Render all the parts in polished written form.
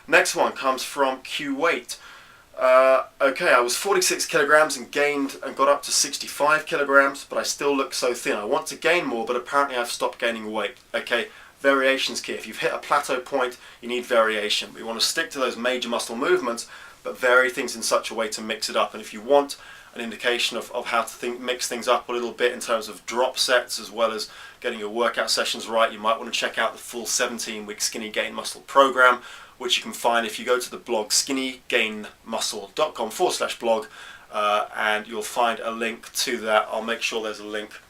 Next one comes from Kuwait. Okay, I was 46 kilograms and gained and got up to 65 kilograms, but I still look so thin. I want to gain more, but apparently I've stopped gaining weight. Okay, variation's key. If you've hit a plateau point, you need variation. We want to stick to those major muscle movements, but vary things in such a way to mix it up. And if you want an indication of how to mix things up a little bit in terms of drop sets as well as getting your workout sessions right, you might want to check out the full 17-week Skinny Gain Muscle program, which you can find if you go to the blog skinnygainmuscle.com/blog, and you'll find a link to that. I'll make sure there's a link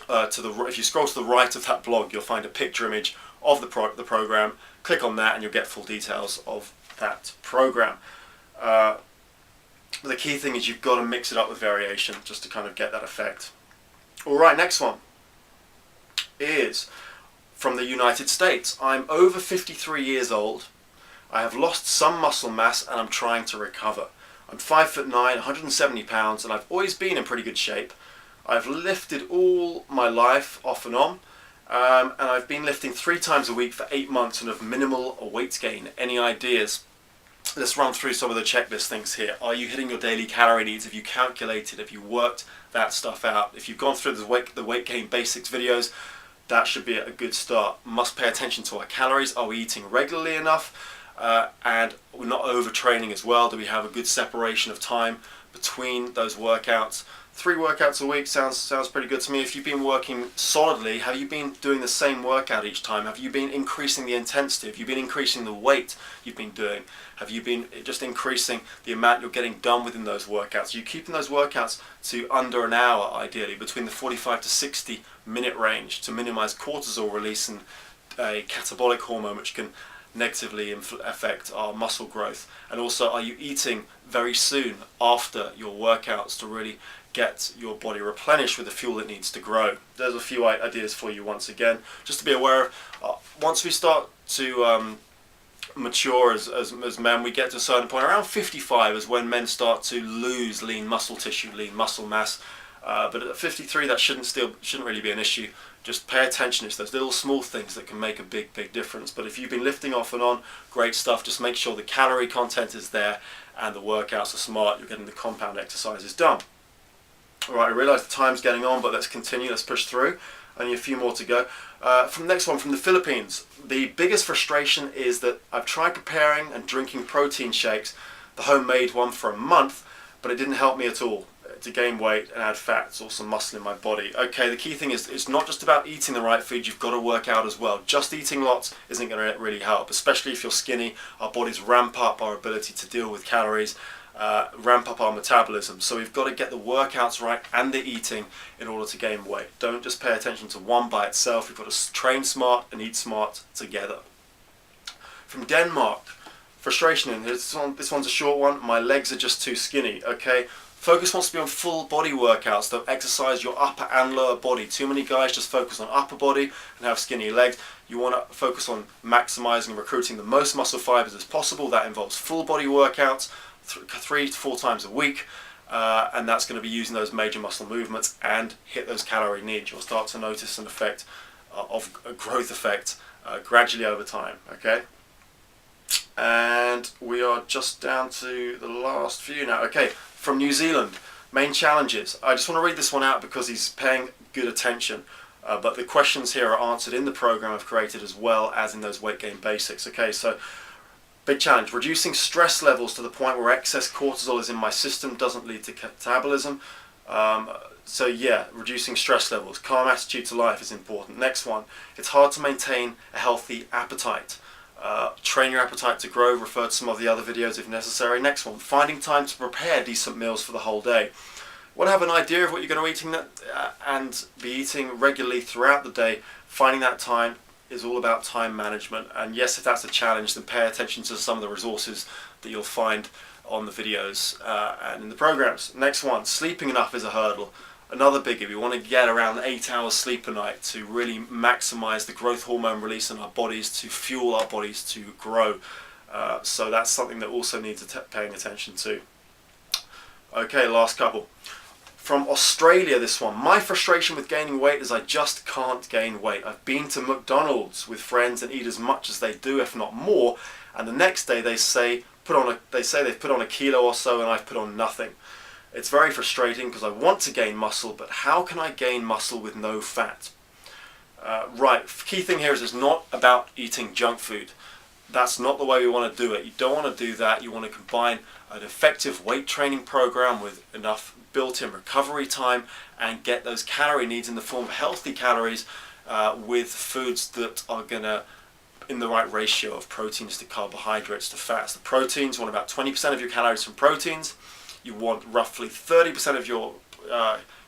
if you scroll to the right of that blog, you'll find a picture image of the program. Click on that and you'll get full details of that program. The key thing is you've got to mix it up with variation just to kind of get that effect. Alright, next one is from the United States. I'm over 53 years old. I have lost some muscle mass and I'm trying to recover. I'm 5'9", 170 pounds, and I've always been in pretty good shape. I've lifted all my life off and on, and I've been lifting 3 times a week for 8 months and have minimal weight gain. Any ideas? Let's run through some of the checklist things here. Are you hitting your daily calorie needs? Have you calculated? Have you worked that stuff out? If you've gone through the weight gain basics videos, that should be a good start. Must pay attention to our calories. Are we eating regularly enough? And we're not overtraining as well. Do we have a good separation of time between those workouts? 3 workouts a week sounds pretty good to me. If you've been working solidly, have you been doing the same workout each time? Have you been increasing the intensity? Have you been increasing the weight you've been doing? Have you been just increasing the amount you're getting done within those workouts? Are you keeping those workouts to under an hour, ideally, between the 45 to 60 minute range to minimize cortisol release and a catabolic hormone which can negatively affect our muscle growth? And also, are you eating very soon after your workouts to really get your body replenished with the fuel it needs to grow? There's a few ideas for you once again, just to be aware of. Once we start to mature as men, we get to a certain point, around 55 is when men start to lose lean muscle tissue, lean muscle mass. But at 53, that shouldn't really be an issue. Just pay attention. It's those little small things that can make a big difference. But if you've been lifting off and on, great stuff. Just make sure the calorie content is there and the workouts are smart. You're getting the compound exercises done. Alright, I realise the time's getting on, but let's continue. Let's push through. Only a few more to go. Next one from the Philippines. The biggest frustration is that I've tried preparing and drinking protein shakes, the homemade one, for a month, but it didn't help me at all to gain weight and add fats or some muscle in my body. Okay, the key thing is it's not just about eating the right food, you've got to work out as well. Just eating lots isn't going to really help, especially if you're skinny. Our bodies ramp up our ability to deal with calories, ramp up our metabolism. So we've got to get the workouts right and the eating in order to gain weight. Don't just pay attention to one by itself. We've got to train smart and eat smart together. From Denmark, frustration in this one's a short one. My legs are just too skinny. Okay, focus wants to be on full body workouts that exercise your upper and lower body. Too many guys just focus on upper body and have skinny legs. You want to focus on maximizing and recruiting the most muscle fibers as possible. That involves full body workouts 3 to 4 times a week, and that's going to be using those major muscle movements and hit those calorie needs. You'll start to notice an effect of a growth effect gradually over time. Okay, and we are just down to the last few now. Okay, from New Zealand, main challenges. I just want to read this one out because he's paying good attention, but the questions here are answered in the program I've created as well as in those weight gain basics. Okay, so big challenge: reducing stress levels to the point where excess cortisol is in my system doesn't lead to catabolism. So yeah, reducing stress levels. Calm attitude to life is important. Next one, it's hard to maintain a healthy appetite. Train your appetite to grow. Refer to some of the other videos if necessary. Next one, finding time to prepare decent meals for the whole day. Want to have an idea of what you're going to be eating and be eating regularly throughout the day. Finding that time is all about time management. And yes, if that's a challenge, then pay attention to some of the resources that you'll find on the videos and in the programs. Next one, sleeping enough is a hurdle. Another biggie. We want to get around 8 hours sleep a night to really maximize the growth hormone release in our bodies, to fuel our bodies to grow. So that's something that also needs paying attention to. Okay, last couple. From Australia, this one. My frustration with gaining weight is I just can't gain weight. I've been to McDonald's with friends and eat as much as they do, if not more, and the next day they say they've put on a kilo or so and I've put on nothing. It's very frustrating because I want to gain muscle, but how can I gain muscle with no fat? Right, key thing here is it's not about eating junk food. That's not the way we want to do it. You don't want to do that. You want to combine an effective weight training program with enough built-in recovery time and get those calorie needs in the form of healthy calories with foods that are going to in the right ratio of proteins to carbohydrates to fats. The proteins, you want about 20% of your calories from proteins. You want roughly 30% of your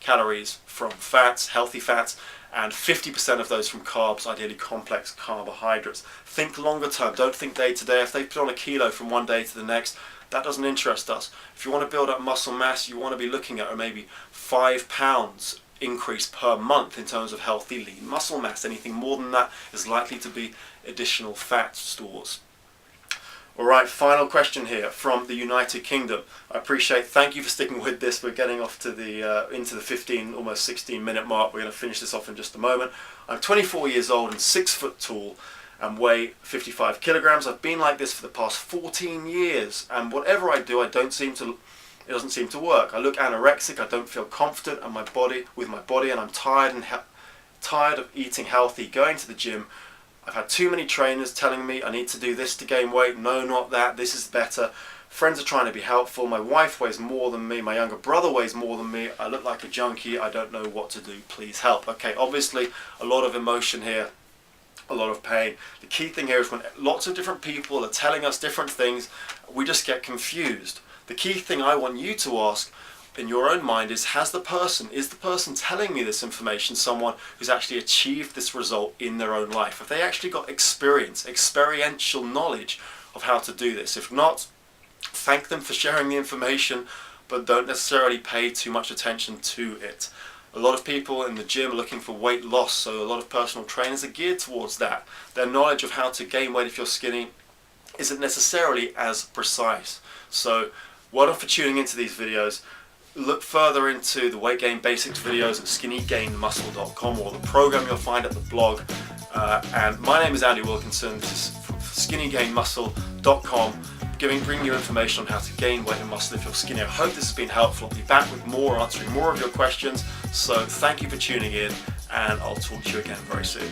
calories from fats, healthy fats, and 50% of those from carbs, ideally complex carbohydrates. Think longer term, don't think day to day. If they put on a kilo from one day to the next, that doesn't interest us. If you want to build up muscle mass, you want to be looking at maybe 5 pounds increase per month in terms of healthy lean muscle mass. Anything more than that is likely to be additional fat stores. Alright, final question here from the United Kingdom. Thank you for sticking with this. We're getting off to the into the 15, almost 16 minute mark. We're going to finish this off in just a moment. I'm 24 years old and 6 foot tall and weigh 55 kilograms. I've been like this for the past 14 years, and whatever I do, it doesn't seem to work. I look anorexic, I don't feel confident in my body, and I'm tired of eating healthy, going to the gym. I've had too many trainers telling me I need to do this to gain weight. No, not that. This is better. Friends are trying to be helpful. My wife weighs more than me. My younger brother weighs more than me. I look like a junkie. I don't know what to do. Please help. Okay, obviously a lot of emotion here, a lot of pain. The key thing here is when lots of different people are telling us different things, we just get confused. The key thing I want you to ask in your own mind is the person telling me this information someone who's actually achieved this result in their own life? Have they actually got experiential knowledge of how to do this? If not, thank them for sharing the information, but don't necessarily pay too much attention to it. A lot of people in the gym are looking for weight loss, so a lot of personal trainers are geared towards that. Their knowledge of how to gain weight if you're skinny isn't necessarily as precise. So well done for tuning into these videos. Look further into the weight gain basics videos at skinnygainmuscle.com or the program you'll find at the blog. And my name is Andy Wilkinson. This is from skinnygainmuscle.com, bringing you information on how to gain weight and muscle if you're skinny. I hope this has been helpful. I'll be back with answering more of your questions. So thank you for tuning in, and I'll talk to you again very soon.